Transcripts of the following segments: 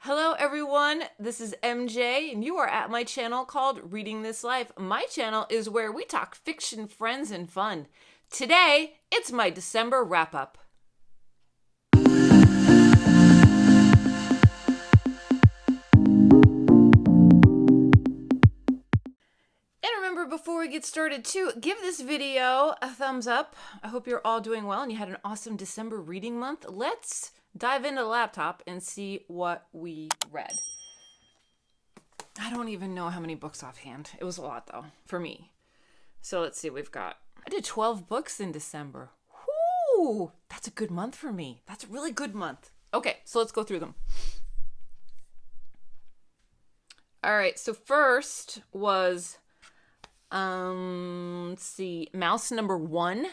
Hello everyone, this is MJ and you are at my channel called Reading This Life. My channel is where we talk fiction, friends, and fun. Today, it's my December wrap-up. And remember, before we get started too, give this video a thumbs up. I hope you're all doing well and you had an awesome December reading month. Let's dive into the laptop and see what we read. I don't even know how many books offhand. It was a lot though, for me. So let's see, I did 12 books in December. Whoo! That's a good month for me. That's a really good month. Okay, so let's go through them. All right, so first was, let's see, Mouse Number 1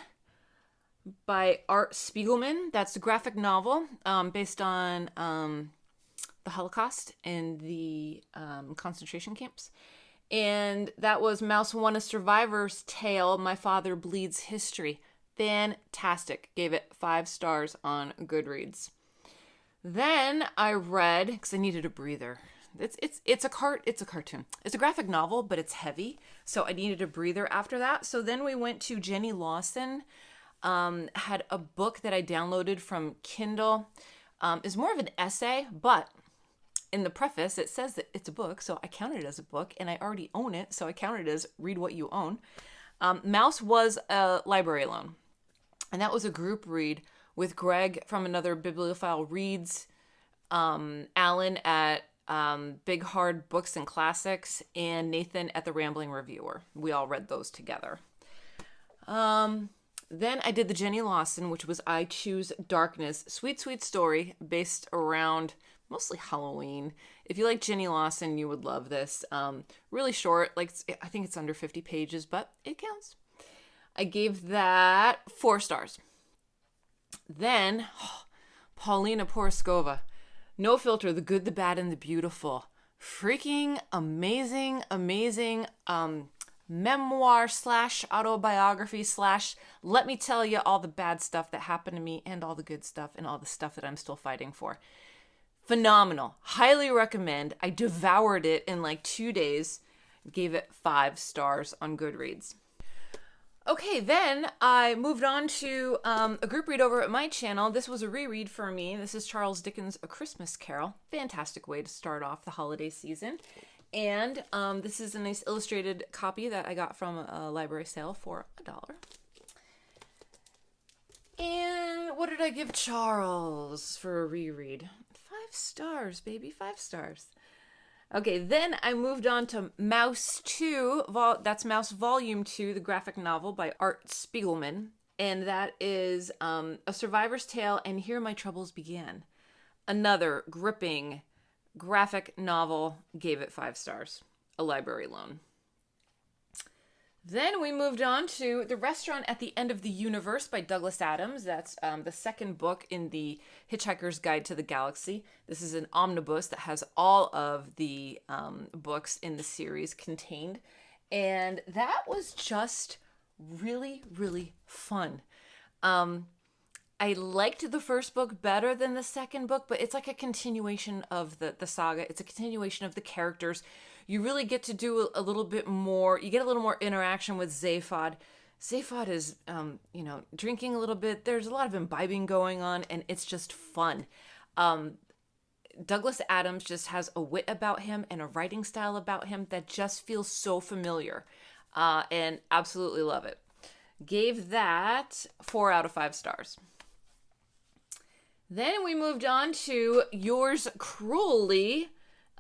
by Art Spiegelman. That's a graphic novel based on the Holocaust and the concentration camps. And that was Mouse 1, A Survivor's Tale, My Father Bleeds History. Fantastic. Gave it 5 stars on Goodreads. Then I read, because I needed a breather. It's a cartoon. It's a graphic novel, but it's heavy. So I needed a breather after that. So then we went to Jenny Lawson. Had a book that I downloaded from Kindle. Is more of an essay, but in the preface it says that it's a book, so I counted it as a book, and I already own it, so I counted it as read what you own. Mouse was a library loan, and that was a group read with Greg from Another Bibliophile Reads, Alan at Big Hard Books and Classics, and Nathan at The Rambling Reviewer. We all read those together. Then I did the Jenny Lawson, which was I Choose Darkness. Sweet, sweet story based around mostly Halloween. If you like Jenny Lawson, you would love this. Really short, like I think it's under 50 pages, but it counts. I gave that 4 stars. Then, Paulina Porizokva. No Filter, The Good, the Bad, and the Beautiful. Freaking amazing, memoir / autobiography / let me tell you all the bad stuff that happened to me and all the good stuff and all the stuff that I'm still fighting for. Phenomenal. Highly recommend. I devoured it in like 2 days. Gave it 5 stars on Goodreads. Okay, then I moved on to a group read over at my channel. This was a reread for me. This is Charles Dickens' A Christmas Carol. Fantastic way to start off the holiday season. And this is a nice illustrated copy that I got from a library sale for $1. And what did I give Charles for a reread? 5 stars, baby, 5 stars. Okay, then I moved on to Mouse 2. That's Mouse Volume 2, the graphic novel by Art Spiegelman. And that is A Survivor's Tale and Here My Troubles Began. Another gripping graphic novel. Gave it 5 stars. A library loan. Then we moved on to The Restaurant at the End of the Universe by Douglas Adams. That's the second book in the Hitchhiker's Guide to the Galaxy. This is an omnibus that has all of the books in the series contained. And that was just really, really fun. I liked the first book better than the second book, but it's like a continuation of the saga. It's a continuation of the characters. You really get to do a little bit more. You get a little more interaction with Zaphod. Zaphod is, drinking a little bit. There's a lot of imbibing going on, and it's just fun. Douglas Adams just has a wit about him and a writing style about him that just feels so familiar, and absolutely love it. Gave that 4 out of 5 stars. Then we moved on to Yours Cruelly,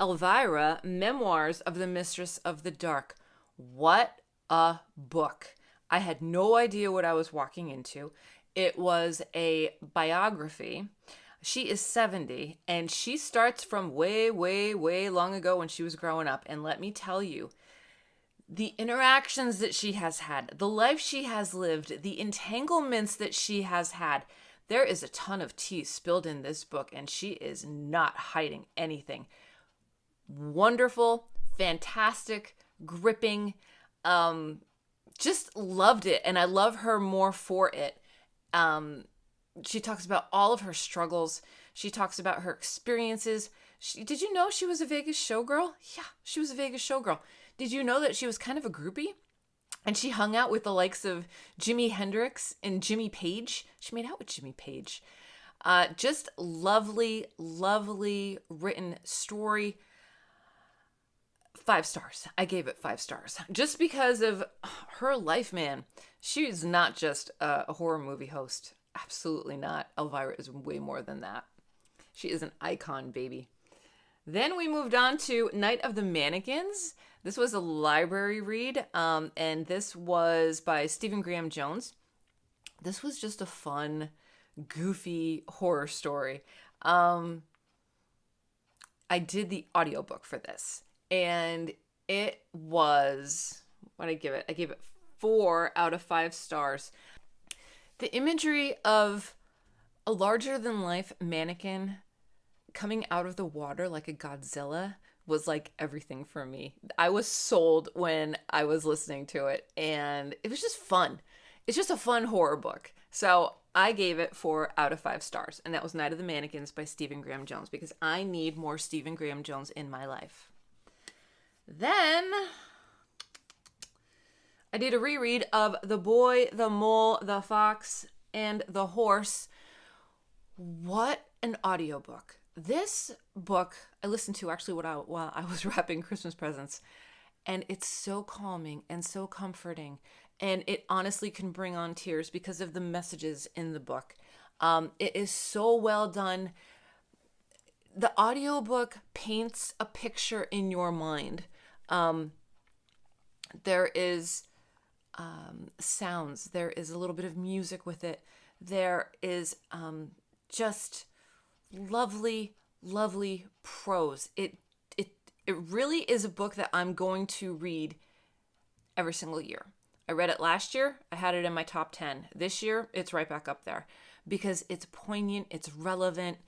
Elvira, Memoirs of the Mistress of the Dark. What a book. I had no idea what I was walking into. It was a biography. She is 70, and she starts from way, way, way long ago when she was growing up. And let me tell you, the interactions that she has had, the life she has lived, the entanglements that she has had, there is a ton of tea spilled in this book, and she is not hiding anything. Wonderful, fantastic, gripping, just loved it, and I love her more for it. She talks about all of her struggles. She talks about her experiences. Did you know she was a Vegas showgirl? Yeah, she was a Vegas showgirl. Did you know that she was kind of a groupie? And she hung out with the likes of Jimi Hendrix and Jimmy Page. She made out with Jimmy Page. Just lovely, lovely written story. 5 stars. I gave it 5 stars. Just because of her life, man. She's not just a horror movie host. Absolutely not. Elvira is way more than that. She is an icon, baby. Then we moved on to Night of the Mannequins. This was a library read, and this was by Stephen Graham Jones. This was just a fun, goofy horror story. I did the audiobook for this, and it was, what did I give it? I gave it 4 out of 5 stars. The imagery of a larger-than-life mannequin coming out of the water like a Godzilla was like everything for me. I was sold when I was listening to it, and it was just fun. It's just a fun horror book. So I gave it 4 out of 5 stars, and that was Night of the Mannequins by Stephen Graham Jones, because I need more Stephen Graham Jones in my life. Then I did a reread of The Boy, the Mole, the Fox, and the Horse. What an audiobook. This book I listened to actually while I was wrapping Christmas presents, and it's so calming and so comforting, and it honestly can bring on tears because of the messages in the book. It is so well done. The audiobook paints a picture in your mind. There is sounds. There is a little bit of music with it. There is just lovely, lovely prose. It really is a book that I'm going to read every single year. I read it last year. I had it in my top 10. This year, it's right back up there because it's poignant. It's relevant.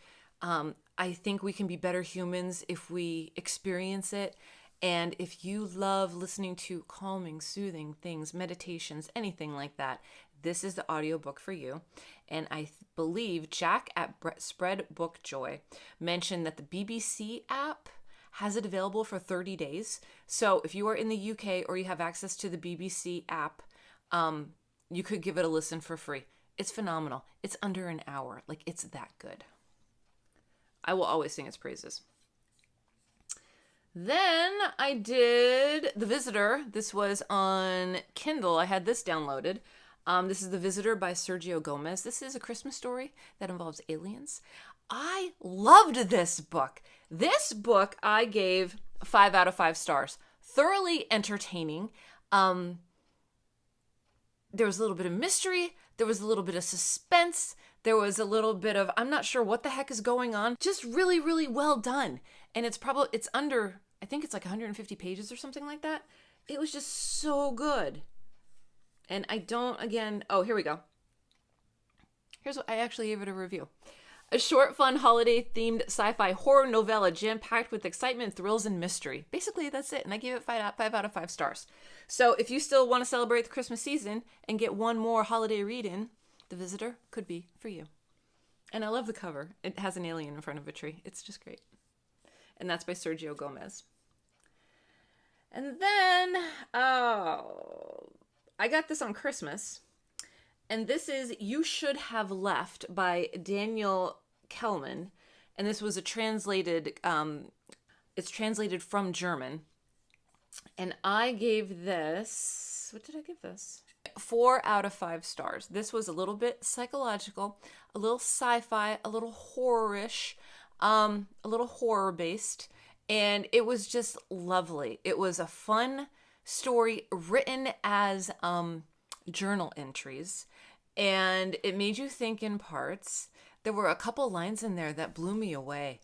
I think we can be better humans if we experience it. And if you love listening to calming, soothing things, meditations, anything like that, this is the audiobook for you. And I believe Jack at Spread Book Joy mentioned that the BBC app has it available for 30 days. So if you are in the UK or you have access to the BBC app, you could give it a listen for free. It's phenomenal. It's under an hour. Like, it's that good. I will always sing its praises. Then I did The Visitor. This was on Kindle. I had this downloaded. This is The Visitor by Sergio Gomez. This is a Christmas story that involves aliens. I loved this book. This book I gave 5 out of 5 stars. Thoroughly entertaining. There was a little bit of mystery. There was a little bit of suspense. There was a little bit of, I'm not sure what the heck is going on. Just really, really well done. And it's under, I think it's like 150 pages or something like that. It was just so good. And here we go. Here's what I actually gave it a review. A short, fun, holiday-themed sci-fi horror novella jam-packed with excitement, thrills, and mystery. Basically, that's it. And I gave it 5 out of 5 stars. So if you still want to celebrate the Christmas season and get one more holiday read-in, The Visitor could be for you. And I love the cover. It has an alien in front of a tree. It's just great. And that's by Sergio Gomez. And then, I got this on Christmas. And this is You Should Have Left by Daniel Kehlmann. And this was it's translated from German. And I gave this, what did I give this? 4 out of 5 stars. This was a little bit psychological, a little sci-fi, a little horror-ish, a little horror-based. And it was just lovely. It was a fun story written as journal entries. And it made you think in parts. There were a couple lines in there that blew me away.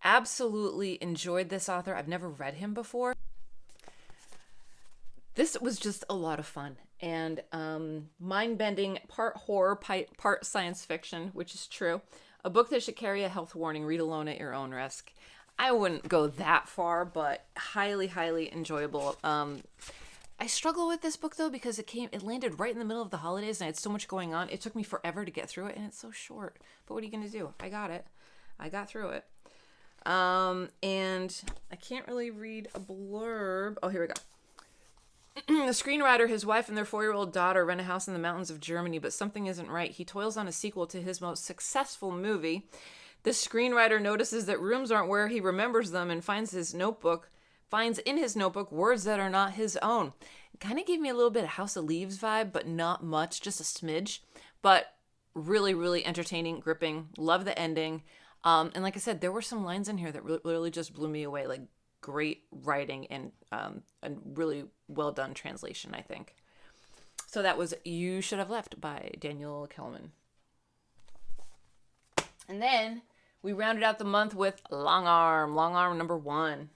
Absolutely enjoyed this author. I've never read him before. This was just a lot of fun and mind-bending, part horror, part science fiction, which is true. A book that should carry a health warning. Read alone at your own risk. I wouldn't go that far, but highly, highly enjoyable. I struggle with this book though because it landed right in the middle of the holidays and I had so much going on. It took me forever to get through it and it's so short. But what are you going to do? I got it. I got through it. And I can't really read a blurb. Oh, here we go. The screenwriter, his wife, and their 4-year-old daughter rent a house in the mountains of Germany, but something isn't right. He toils on a sequel to his most successful movie. The screenwriter notices that rooms aren't where he remembers them and finds in his notebook words that are not his own. It kind of gave me a little bit of House of Leaves vibe, but not much, just a smidge. But really, really entertaining, gripping. Love the ending. And like I said, there were some lines in here that really just blew me away. Like, great writing and a really well done translation, I think. So that was You Should Have Left by Daniel Kehlmann. And then we rounded out the month with Longarm number 1.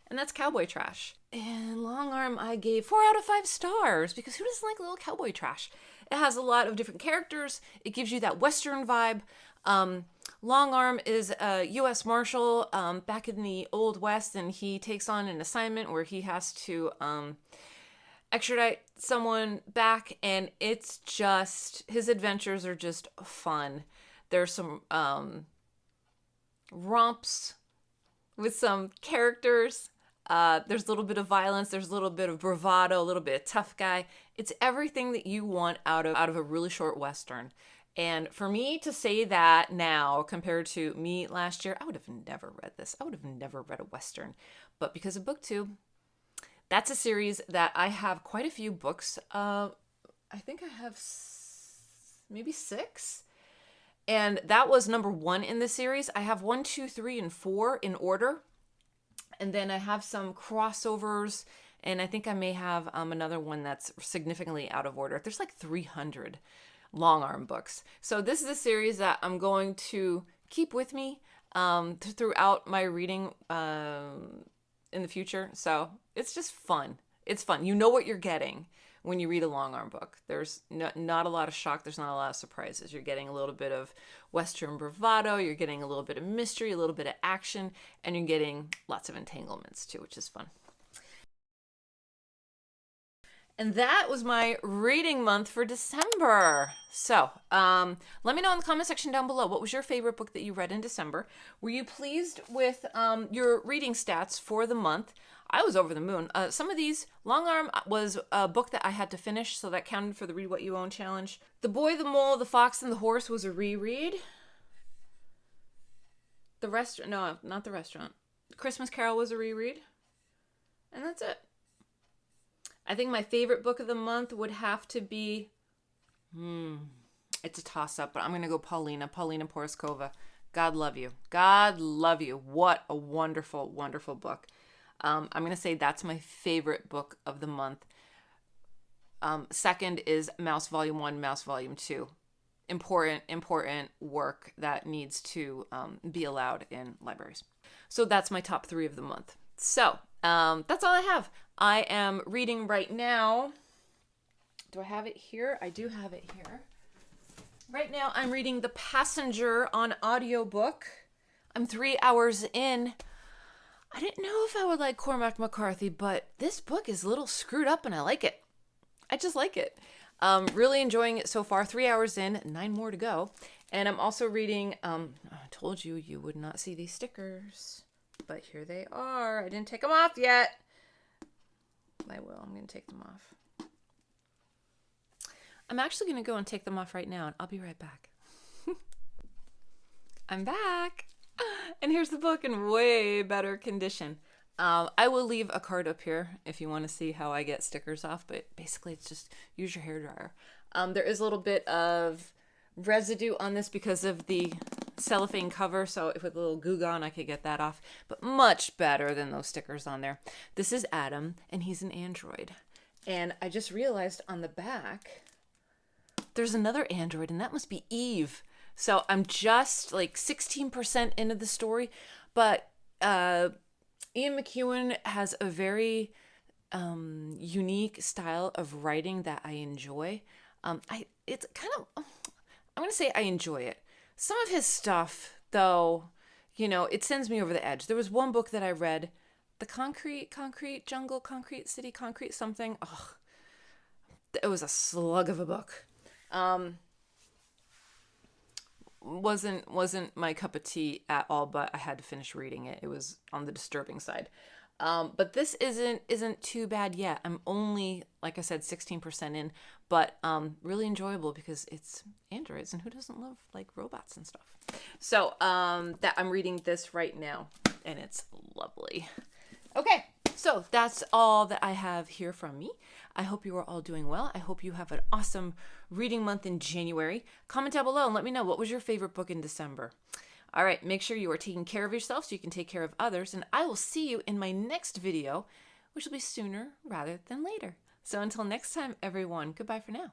And that's cowboy trash. And Longarm I gave 4 out of 5 stars, because who doesn't like a little cowboy trash? It has a lot of different characters. It gives you that Western vibe. Longarm is a U.S. Marshal back in the Old West, and he takes on an assignment where he has to extradite someone back, and it's just, his adventures are just fun. There's some romps with some characters. There's a little bit of violence. There's a little bit of bravado, a little bit of tough guy. It's everything that you want out of a really short Western. And for me to say that now compared to me last year, I would have never read this. I would have never read a Western. But because of BookTube, that's a series that I have quite a few books. I think I have maybe 6. And that was number 1 in the series. I have 1, 2, 3, and 4 in order. And then I have some crossovers. And I think I may have another one that's significantly out of order. There's like 300 Longarm books. So this is a series that I'm going to keep with me throughout my reading in the future. So it's just fun. It's fun. You know what you're getting when you read a Longarm book. There's not a lot of shock. There's not a lot of surprises. You're getting a little bit of Western bravado. You're getting a little bit of mystery, a little bit of action, and you're getting lots of entanglements too, which is fun. And that was my reading month for December. So let me know in the comment section down below, what was your favorite book that you read in December? Were you pleased with your reading stats for the month? I was over the moon. Some of these, Longarm was a book that I had to finish, so that counted for the Read What You Own challenge. The Boy, the Mole, the Fox, and the Horse was a reread. The restaurant, no, not the restaurant. Christmas Carol was a reread. And that's it. I think my favorite book of the month would have to be, it's a toss-up, but I'm going to go Paulina Porizokva. God love you. God love you. What a wonderful, wonderful book. I'm going to say that's my favorite book of the month. Second is Mouse Volume 1, Mouse Volume 2. Important work that needs to be allowed in libraries. So that's my top 3 of the month. So that's all I have. I am reading right now. Do I have it here? I do have it here. Right now I'm reading The Passenger on audiobook. I'm 3 hours in. I didn't know if I would like Cormac McCarthy, but this book is a little screwed up and I like it. I just like it. Really enjoying it so far. 3 hours in, 9 more to go. And I'm also reading, I told you you would not see these stickers, but here they are. I didn't take them off yet. I will. I'm going to take them off. I'm actually going to go and take them off right now, and I'll be right back. I'm back. And here's the book in way better condition. I will leave a card up here if you want to see how I get stickers off, but basically it's just use your hairdryer. There is a little bit of residue on this because of the cellophane cover, so if with a little Goo Gone I could get that off, but much better than those stickers on there. This is Adam, and he's an android. And I just realized on the back there's another android, and that must be Eve. So I'm just like 16% into the story, but Ian McEwan has a very unique style of writing that I enjoy. It's kind of, I'm going to say I enjoy it. Some of his stuff, though, you know, it sends me over the edge. There was one book that I read, The Concrete Jungle, Concrete City, Concrete something. Oh, it was a slug of a book. wasn't my cup of tea at all, but I had to finish reading it. It was on the disturbing side. But this isn't too bad yet. I'm only, like I said, 16% in, but really enjoyable because it's androids, and who doesn't love like robots and stuff? So that I'm reading this right now, and it's lovely. Okay, so that's all that I have here from me. I hope you are all doing well. I hope you have an awesome reading month in January. Comment down below and let me know, what was your favorite book in December? All right, make sure you are taking care of yourself so you can take care of others, and I will see you in my next video, which will be sooner rather than later. So until next time, everyone, goodbye for now.